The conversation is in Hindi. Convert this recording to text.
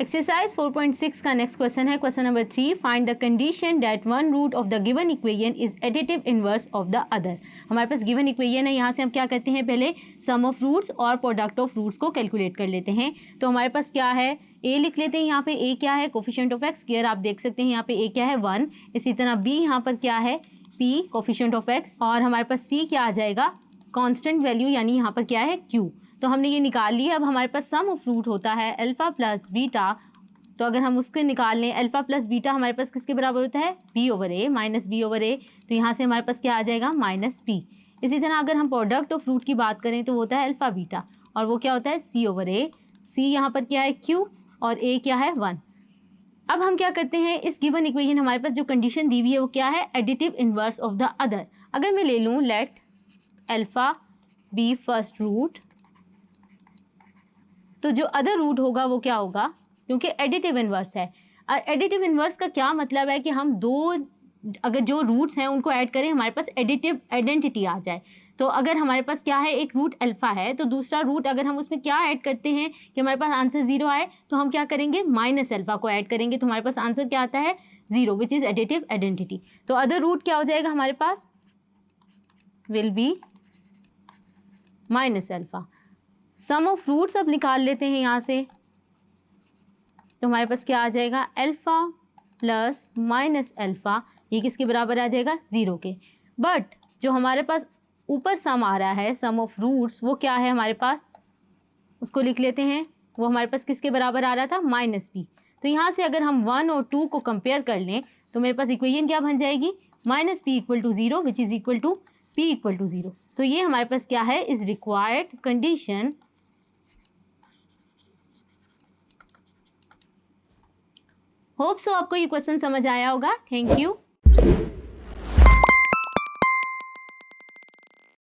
एक्सरसाइज 4.6 का नेक्स्ट क्वेश्चन है question number 3, find the condition that one root of the given equation is additive inverse of the other. हमारे पास गिवन इक्वेशन है, यहाँ से हम क्या करते हैं, पहले सम ऑफ रूट्स और प्रोडक्ट ऑफ रूट्स को कैलकुलेट कर लेते हैं। तो हमारे पास क्या है, ए लिख लेते हैं, यहाँ पे ए क्या है, कोफिशिएंट ऑफ एक्स, क्लियर आप देख सकते हैं यहाँ पे ए क्या है 1, इसी तरह बी यहाँ पर क्या है पी कोफिशिएंट ऑफ एक्स, और हमारे पास सी क्या आ जाएगा कांस्टेंट वैल्यू यानी यहाँ पर क्या है क्यू। तो हमने ये निकाल लिया। अब हमारे पास सम ऑफ रूट होता है अल्फा प्लस बीटा, तो अगर हम उसको निकाल लें अल्फा प्लस बीटा हमारे पास किसके बराबर होता है बी ओवर ए माइनस बी ओवर ए, तो यहाँ से हमारे पास क्या आ जाएगा माइनस पी। इसी तरह अगर हम प्रोडक्ट ऑफ रूट की बात करें तो वो होता है अल्फा बीटा और वो क्या होता है सी ओवर ए, सी यहाँ पर क्या है क्यू और ए क्या है 1। अब हम क्या करते हैं, इस गिवन इक्वेशन हमारे पास जो कंडीशन दी हुई है वो क्या है additive inverse of the other. अगर मैं ले लूँ let alpha be first root, तो जो अदर रूट होगा वो क्या होगा, क्योंकि एडिटिव इनवर्स है। एडिटिव इनवर्स का क्या मतलब है कि हम दो अगर जो रूट्स हैं उनको ऐड करें हमारे पास एडिटिव आइडेंटिटी आ जाए। तो अगर हमारे पास क्या है एक रूट अल्फा है तो दूसरा रूट अगर हम उसमें क्या ऐड करते हैं कि हमारे पास आंसर 0 आए तो हम क्या करेंगे माइनस अल्फा को ऐड करेंगे, तो हमारे पास आंसर क्या आता है 0 विच इज़ एडिटिव आइडेंटिटी। तो अदर रूट क्या हो जाएगा हमारे पास will be minus alpha. Sum of roots अब निकाल लेते हैं यहाँ से, तो हमारे पास क्या आ जाएगा अल्फ़ा प्लस माइनस अल्फ़ा, ये किसके बराबर आ जाएगा 0 के। बट जो हमारे पास ऊपर सम आ रहा है सम ऑफ रूट्स वो क्या है हमारे पास, उसको लिख लेते हैं, वो हमारे पास किसके बराबर आ रहा था माइनस पी। तो यहाँ से अगर हम 1 और 2 को कंपेयर कर लें तो मेरे पास इक्वेशन क्या बन जाएगी minus p equal to 0 which is equal to p equal to 0। तो ये हमारे पास क्या है is required condition. Hope so आपको ये क्वेश्चन समझ आया होगा। Thank you.